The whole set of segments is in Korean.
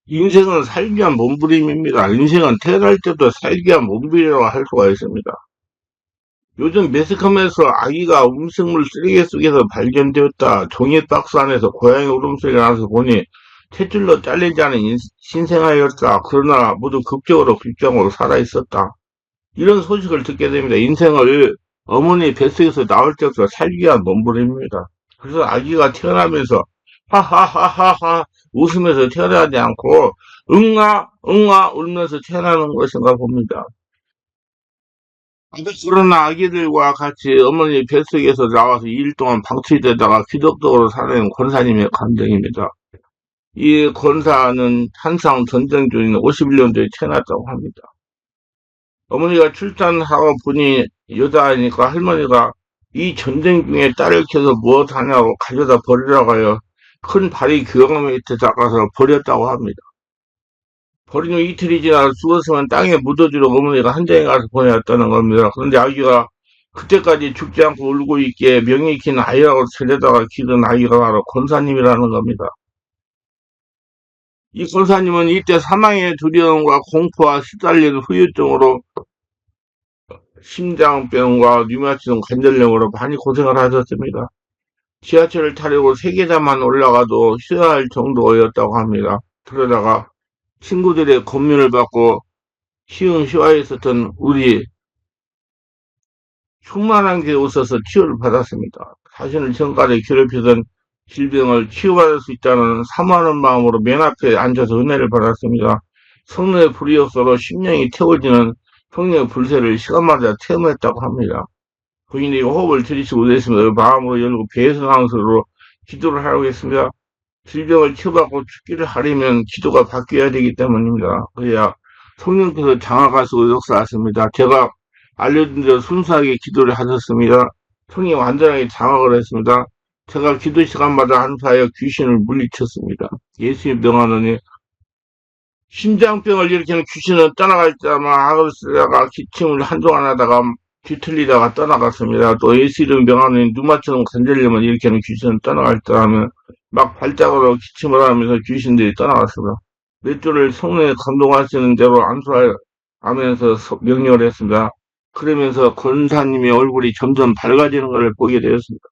인생은 살기 위한 몸부림입니다. 인생은 태어날 때부터 살기 위한 몸부림이라고 할 수가 있습니다. 요즘 매스컴에서 아기가 음식물 쓰레기 속에서 발견되었다. 종이 박스 안에서 고양이 울음소리가 나서 보니 탯줄로 잘리지 않은 신생아였다. 그러나 모두 극적으로 불쌍으로 살아있었다. 이런 소식을 듣게 됩니다. 인생을 어머니 뱃속에서 나올 때부터 살기 위한 몸부림입니다. 그래서 아기가 태어나면서 하하하하하 웃으면서 태어나지 않고 응아 응아 울면서 태어나는 것인가 봅니다. 그러나 아기들과 같이 어머니 뱃속에서 나와서 2일 동안 방치되다가 기독교로 살아낸 권사님의 감정입니다. 이 권사는 한상 전쟁 중인 51년도에 태어났다고 합니다. 어머니가 출산하고 보니 여자아이니까 할머니가 이 전쟁 중에 딸을 켜서 무엇 하냐고 가져다 버리라고 하여 큰 발이 교감 밑에 닦아서 버렸다고 합니다. 버린 후 이틀이 지나 죽었으면 땅에 묻어주려고 어머니가 한장에 가서 보내왔다는 겁니다. 그런데 아기가 그때까지 죽지 않고 울고 있기에 명이 긴 아이라고 세대다가 기른 아이가 바로 권사님이라는 겁니다. 이 권사님은 이때 사망의 두려움과 공포와 시달린 후유증으로 심장병과 류마티즘 관절염으로 많이 고생을 하셨습니다. 지하철을 타려고 3계단만 올라가도 쉬어야 할 정도였다고 합니다. 그러다가 친구들의 권면을 받고 시흥시와에 있었던 우리 충만한 게 웃어서 치유를 받았습니다. 자신을 지금까지 괴롭히던 질병을 치유받을 수 있다는 사모하는 마음으로 맨 앞에 앉아서 은혜를 받았습니다. 성령의 불이 없어도 심령이 태워지는 성령의 불새를 시간마다 체험했다고 합니다. 부인이 호흡을 들이쉬고 있습니다. 마음으로 열고 배성항으로 기도를 하라고 했습니다. 질병을 치유받고 죽기를 하려면 기도가 바뀌어야 되기 때문입니다. 그래야 성령께서 장악하시고 역사하십니다. 제가 알려준 대로 순수하게 기도를 하셨습니다. 성이 완전하게 장악을 했습니다. 제가 기도 시간마다 한사하여 귀신을 물리쳤습니다. 예수의 명하노니 심장병을 일으키는 귀신은 떠나갈 때만 악을 쓰다가 기침을 한동안 하다가 뒤틀리다가 떠나갔습니다. 또 예수 이름 명하노니 누마처럼 관절염을 일으키는 귀신은 떠나갈 때 하면 막 발작으로 기침을 하면서 귀신들이 떠나갔습니다. 몇 주를 성령에 감동하시는 대로 안수하면서 명령을 했습니다. 그러면서 권사님의 얼굴이 점점 밝아지는 것을 보게 되었습니다.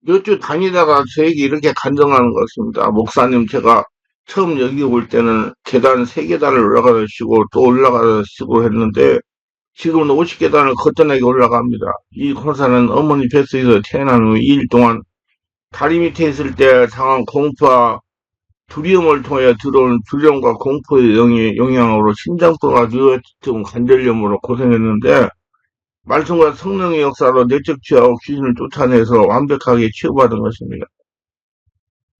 몇 주 다니다가 저에게 이렇게 간증하는 것입니다. 목사님, 제가 처음 여기 올 때는 계단 3계단을 올라가다 쉬고 또 올라가다 쉬고 했는데 지금은 50계단을 거뜬하게 올라갑니다. 이 권사는 어머니 뱃속에서 태어난 후 2일 동안 다리 밑에 있을 때 당한 공포와 두려움을 통해 들어온 두려움과 공포의 영향으로 심장병과 뇌혈증 관절염으로 고생했는데 말씀과 성령의 역사로 내적 치유하고 귀신을 쫓아내서 완벽하게 치유받은 것입니다.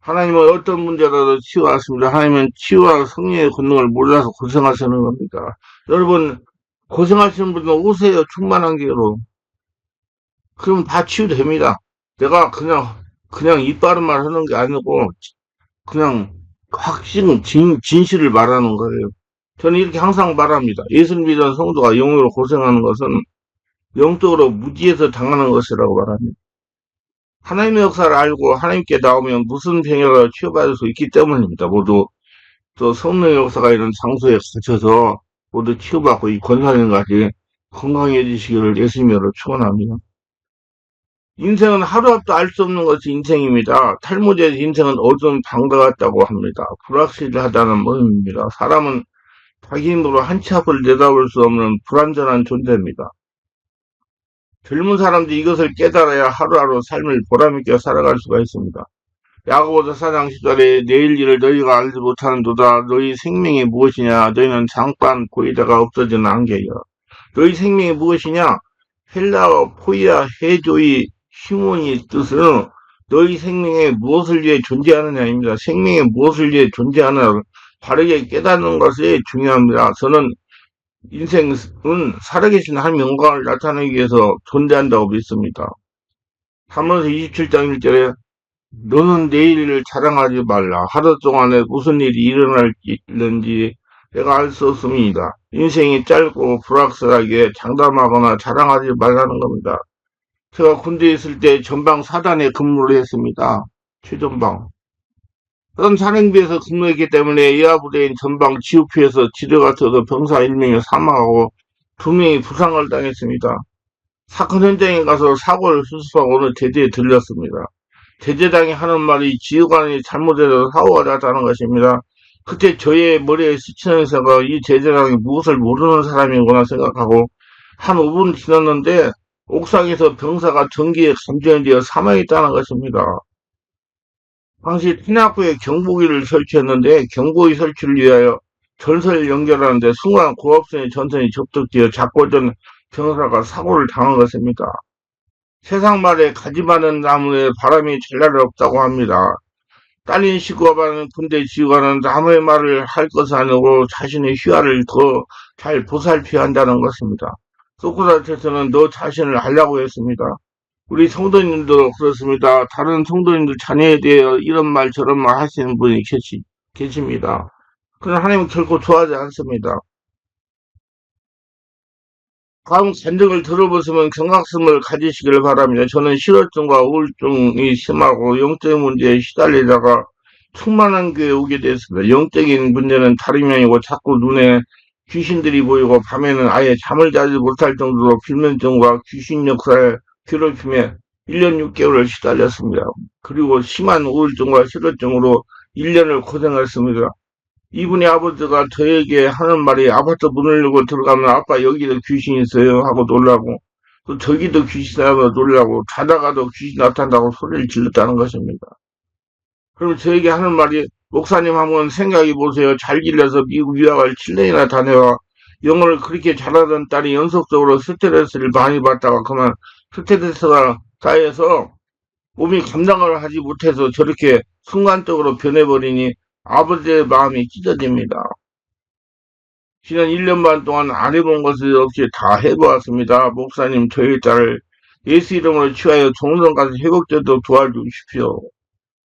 하나님은 어떤 문제라도 치유하십니다. 하나님은 치유와 성령의 권능을 몰라서 고생하시는 겁니다. 여러분 고생하시는 분들 오세요. 충만한 기회로. 그럼 다 치유됩니다. 내가 그냥 이빠른 말 하는 게 아니고 그냥 진실을 말하는 거예요. 저는 이렇게 항상 말합니다. 예수를 믿는 성도가 영으로 고생하는 것은 영적으로 무지에서 당하는 것이라고 말합니다. 하나님의 역사를 알고 하나님께 나오면 무슨 병이라도 치유받을 수 있기 때문입니다. 모두 또 성령의 역사가 있는 장소에 갇혀서 모두 치유받고 이 권사님까지 건강해지시기를 예수님으로 축원합니다. 인생은 하루 앞도 알 수 없는 것이 인생입니다. 탈무드에서 인생은 어두운 방과 같다고 합니다. 불확실하다는 의미입니다. 사람은 자기 힘으로 한 치 앞을 내다볼 수 없는 불완전한 존재입니다. 젊은 사람들이 이것을 깨달아야 하루하루 삶을 보람있게 살아갈 수가 있습니다. 야고보서 4장 10절에 내일 일을 너희가 알지 못하는도다. 너희 생명이 무엇이냐? 너희는 잠깐 보이다가 없어지는 안개여. 너희 생명이 무엇이냐? 헬라어 포이아 해조의 휴먼이 뜻은 너희 생명에 무엇을 위해 존재하느냐입니다. 생명에 무엇을 위해 존재하느냐를 바르게 깨닫는 것이 중요합니다. 저는 인생은 살아계신 한 영광을 나타내기 위해서 존재한다고 믿습니다. 사무엘서 27장 1절에 너는 내일을 자랑하지 말라. 하루 동안에 무슨 일이 일어날지 내가 알 수 없습니다. 인생이 짧고 불확실하게 장담하거나 자랑하지 말라는 겁니다. 제가 군대에 있을 때 전방 사단에 근무를 했습니다. 최전방. 현 산행비에서 근무했기 때문에 이하부대인 전방 지휘피에서 지뢰가 터져 병사 1명이 사망하고 2명이 부상을 당했습니다. 사건 현장에 가서 사고를 수습하고 오늘 제지에 들렸습니다. 제재당이 하는 말이 지휘관이 잘못해서 사고가 났다는 것입니다. 그때 저의 머리에 스치는 생각, 이 제재당이 무엇을 모르는 사람이구나 생각하고 한 5분 지났는데 옥상에서 병사가 전기에 감전되어 사망했다는 것입니다. 당시 탄약부에 경보기를 설치했는데 경보기 설치를 위하여 전선을 연결하는데 순간 고압선의 전선이 접촉되어 작고전 병사가 사고를 당한 것입니다. 세상 말에 가지 많은 나무에 바람이 잘 날 없다고 합니다. 딸린 시구와는 군대 지휘관은 남의 말을 할 것이 아니고 자신의 휘하를 더 잘 보살펴야 한다는 것입니다. 소크라테스는 너 자신을 알라고 했습니다. 우리 성도님도 그렇습니다. 다른 성도님들 자녀에 대해 이런 말 저런 말 하시는 분이 계십니다. 그러나 하나님은 결코 좋아하지 않습니다. 다음 간증을 들어보시면 경각심을 가지시길 바랍니다. 저는 실어증과 우울증이 심하고 영적인 문제에 시달리다가 충만한 교회에 오게 됐습니다. 영적인 문제는 다름이 아니고 자꾸 눈에 귀신들이 보이고 밤에는 아예 잠을 자지 못할 정도로 불면증과 귀신 역사에 괴롭힘에 1년 6개월을 시달렸습니다. 그리고 심한 우울증과 실어증으로 1년을 고생했습니다. 이분의 아버지가 저에게 하는 말이 아파트 문을 열고 들어가면 아빠 여기도 귀신 있어요 하고 놀라고 또 저기도 귀신 나고 놀라고 자다가도 귀신 나타난다고 소리를 질렀다는 것입니다. 그럼 저에게 하는 말이 목사님 한번 생각해 보세요. 잘 길러서 미국 유학을 7년이나 다녀와 영어를 그렇게 잘하던 딸이 연속적으로 스트레스를 많이 받다가 그만 스트레스가 쌓여서 몸이 감당을 하지 못해서 저렇게 순간적으로 변해버리니 아버지의 마음이 찢어집니다. 지난 1년 반 동안 안 해본 것을 없이 다 해보았습니다. 목사님, 저희 딸을 예수 이름으로 취하여 종전까지 회복되도록 도와주십시오.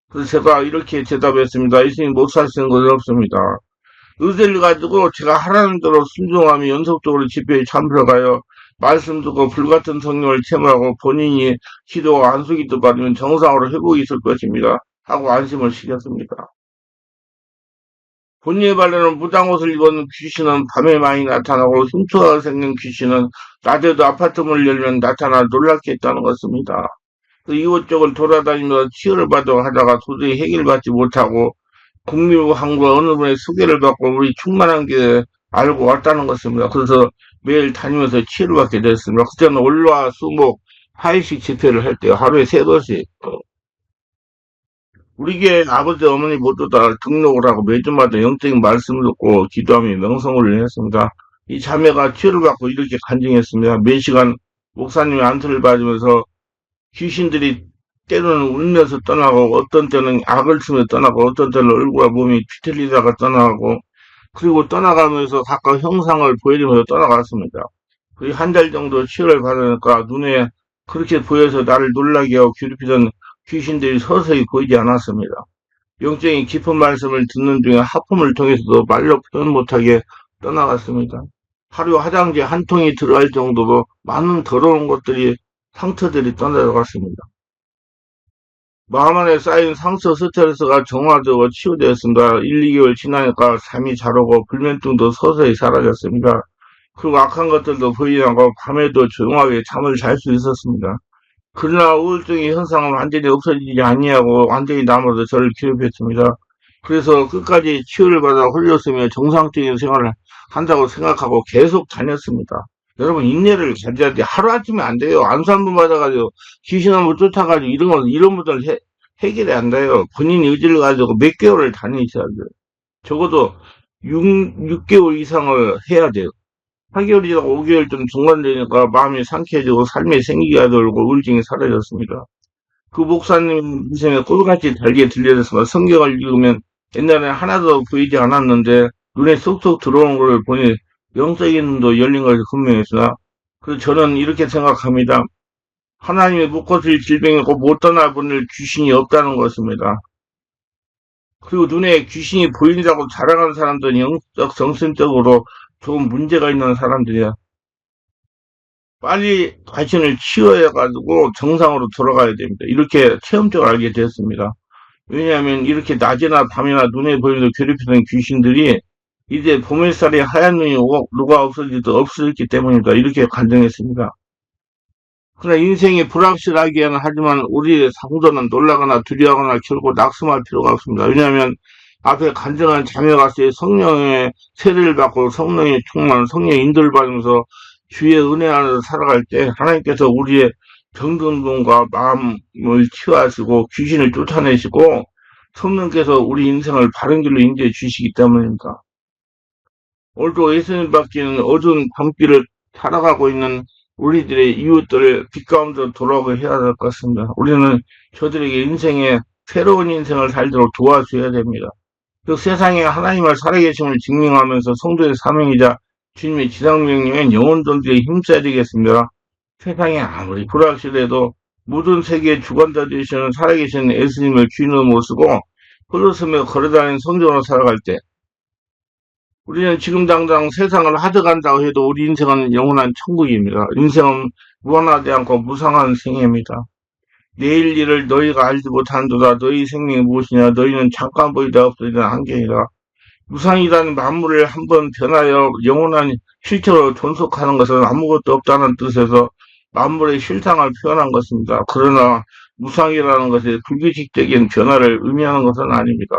그래서 제가 이렇게 대답했습니다. 예수님 못 사시는 것은 없습니다. 의지를 가지고 제가 하라는 대로 순종하며 연속적으로 집회에 참석하여 말씀 듣고 불같은 성령을 체험하고 본인이 기도와 안수기도 받으면 정상으로 회복이 있을 것입니다. 하고 안심을 시켰습니다. 본인의 발에는 무당 옷을 입은 귀신은 밤에 많이 나타나고 흉터가 생긴 귀신은 낮에도 아파트 문을 열면 나타나 놀랍게 했다는 것입니다. 그 이곳저곳 돌아다니며 치유를 받아 하다가 도저히 해결받지 못하고 국민항과 어느 분의 소개를 받고 우리 충만한 게 알고 왔다는 것입니다. 그래서 매일 다니면서 치유를 받게 됐습니다. 그때는 월화 수목 하이식 집회를 할 때 하루에 3번씩 우리 교회 아버지 어머니 모두 다 등록을 하고 매주마다 영적인 말씀을 듣고 기도하며 명성을 했습니다. 이 자매가 치유를 받고 이렇게 간증했습니다. 몇 시간 목사님의 안수를 받으면서 귀신들이 때로는 울면서 떠나고 어떤 때는 악을 쓰며 떠나고 어떤 때는 얼굴과 몸이 뒤틀리다가 떠나고 그리고 떠나가면서 각각 형상을 보여주면서 떠나갔습니다. 거의 한 달 정도 치유를 받으니까 눈에 그렇게 보여서 나를 놀라게 하고 괴롭히던 귀신들이 서서히 보이지 않았습니다. 영적인 깊은 말씀을 듣는 중에 하품을 통해서도 말로 표현 못하게 떠나갔습니다. 하루 화장지 한 통이 들어갈 정도로 많은 더러운 것들이 상처들이 떠나갔습니다. 마음 안에 쌓인 상처 스트레스가 정화되고 치유되었습니다. 1, 2개월 지나니까 잠이 잘 오고 불면증도 서서히 사라졌습니다. 그리고 악한 것들도 보이지 않고 밤에도 조용하게 잠을 잘 수 있었습니다. 그러나 우울증의 현상은 완전히 없어지지 아니하고 완전히 남아서 저를 괴롭혔습니다. 그래서 끝까지 치유를 받아 홀렸으며 정상적인 생활을 한다고 생각하고 계속 다녔습니다. 여러분 인내를 가져야 돼. 하루아침에 안 돼요. 안수 한 번 받아가지고 귀신 한 번 쫓아가지고 이런 분들 해결이 안 돼요. 본인 의지를 가지고 몇 개월을 다니셔야 돼요. 적어도 6개월 이상을 해야 돼요. 4개월이 지나고 5개월쯤 중간되니까 마음이 상쾌해지고 삶의 생기가 돌고 우울증이 사라졌습니다. 그 목사님 인생에 꿀같이 달게 들려졌습니다. 성경을 읽으면 옛날에 하나도 보이지 않았는데 눈에 쏙쏙 들어오는 것을 보니 영적인 눈도 열린 것이 분명했으나 그래서 저는 이렇게 생각합니다. 하나님의 묶어질 질병이 꼭 못 떠나보낼 귀신이 없다는 것입니다. 그리고 눈에 귀신이 보인다고 자랑하는 사람들은 영적, 정신적으로 조금 문제가 있는 사람들이야. 빨리 자신을 치유해가지고 정상으로 돌아가야 됩니다. 이렇게 체험적으로 알게 됐습니다. 왜냐하면 이렇게 낮이나 밤이나 눈에 보이는 괴롭히던 귀신들이 이제 보물살이 하얀 눈이 누가 없어지도 없어졌기 때문이다. 이렇게 간증했습니다. 그러나 인생이 불확실하기에는 하지만 우리의 상도는 놀라거나 두려워하거나 결코 낙심할 필요가 없습니다. 왜냐하면 앞에 간증한 자매가수의 성령의 세례를 받고 성령의 충만, 성령의 인도를 받으면서 주의 은혜 안에서 살아갈 때 하나님께서 우리의 정든돈과 마음을 치유하시고 귀신을 쫓아내시고 성령께서 우리 인생을 바른 길로 인도해 주시기 때문입니다. 오늘도 예수님 밖에는 어두운 밤길을 살아가고 있는 우리들의 이웃들을 빛 가운데 돌아오게 해야 될 것 같습니다. 우리는 저들에게 인생의 새로운 인생을 살도록 도와줘야 됩니다. 그 세상에 하나님을 살아계심을 증명하면서 성도의 사명이자 주님의 지상명령엔 영혼 존재에 힘써야 되겠습니다. 세상에 아무리 불확실해도 모든 세계의 주관자 되시는 살아계신 예수님을 주인으로 모시고 홀로서며 걸어다니는 성전으로 살아갈 때 우리는 지금 당장 세상을 하져간다고 해도 우리 인생은 영원한 천국입니다. 인생은 무한하지 않고 무상한 생애입니다. 내일 일을 너희가 알지 못한도다. 너희 생명이 무엇이냐. 너희는 잠깐 보이다 없어지는 한계이라. 무상이라는 만물을 한번 변하여 영원한 실체로 존속하는 것은 아무것도 없다는 뜻에서 만물의 실상을 표현한 것입니다. 그러나 무상이라는 것이 불규칙적인 변화를 의미하는 것은 아닙니다.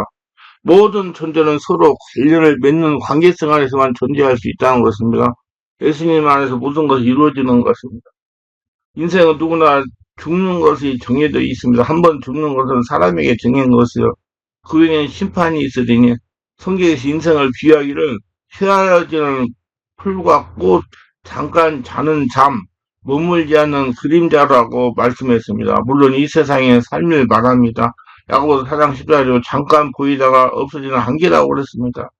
모든 존재는 서로 관련을 맺는 관계성 안에서만 존재할 수 있다는 것입니다. 예수님 안에서 모든 것이 이루어지는 것입니다. 인생은 누구나 죽는 것이 정해져 있습니다. 한번 죽는 것은 사람에게 정한 것이요. 그 외에는 심판이 있으리니 성경에서 인생을 비유하기를 헤어지는 풀과 꽃, 잠깐 자는 잠, 머물지 않는 그림자라고 말씀했습니다. 물론 이 세상의 삶을 말합니다. 야고보서 4장 14절로 잠깐 보이다가 없어지는 한계라고 그랬습니다.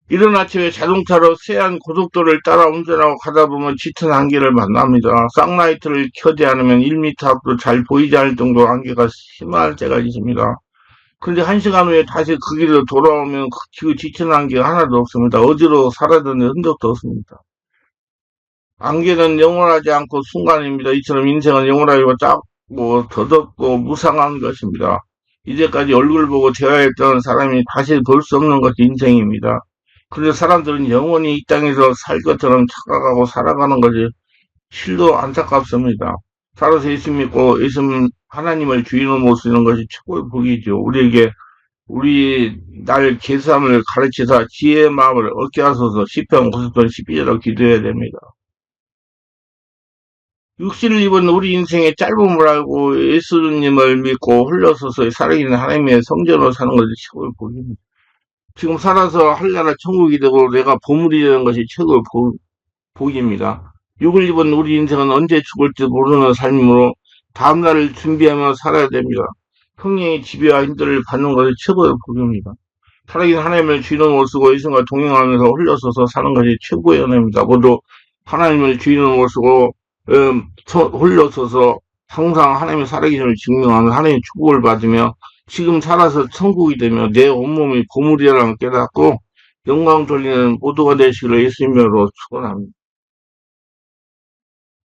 이른 아침에 자동차로 세안 고속도로를 따라 운전하고 가다 보면 짙은 안개를 만납니다. 쌍라이트를 켜지 않으면 1m 앞으로 잘 보이지 않을 정도로 안개가 심할 때가 있습니다. 그런데 1시간 후에 다시 그 길로 돌아오면 그 짙은 안개가 하나도 없습니다. 어디로 사라졌는 흔적도 없습니다. 안개는 영원하지 않고 순간입니다. 이처럼 인생은 영원하고 작고 더덥고 무상한 것입니다. 이제까지 얼굴 보고 대화했던 사람이 다시 볼 수 없는 것이 인생입니다. 그래서 사람들은 영원히 이 땅에서 살 것처럼 착각하고 살아가는 것이 실도 안타깝습니다. 살아서 예수 믿고 예수 하나님을 주인으로 모시는 것이 최고의 복이죠. 우리에게 우리 날 계산을 가르치사 지혜의 마음을 얻게 하소서. 시편 50편 12절로 기도해야 됩니다. 육신을 입은 우리 인생의 짧음을 알고 예수님을 믿고 홀려서서 살아있는 하나님의 성전으로 사는 것이 최고의 복입니다. 지금 살아서 할나라 천국이 되고 내가 보물이 되는 것이 최고의 복입니다. 육을 입은 우리 인생은 언제 죽을지 모르는 삶으로 다음날을 준비하며 살아야 됩니다. 성령의 지배와 인도를 받는 것이 최고의 복입니다. 살아있는 하나님을 주인으로 모시고 예수님과 동행하면서 홀려서서 사는 것이 최고의 은혜입니다. 모두 하나님을 주인으로 모시고 홀려서서 항상 하나님의 살아계심을 증명하는 하나님의 축복을 받으며 지금 살아서 천국이 되며 내 온몸이 보물이라는 깨닫고 영광 돌리는 모두가 되시기를 예수님으로 축원합니다.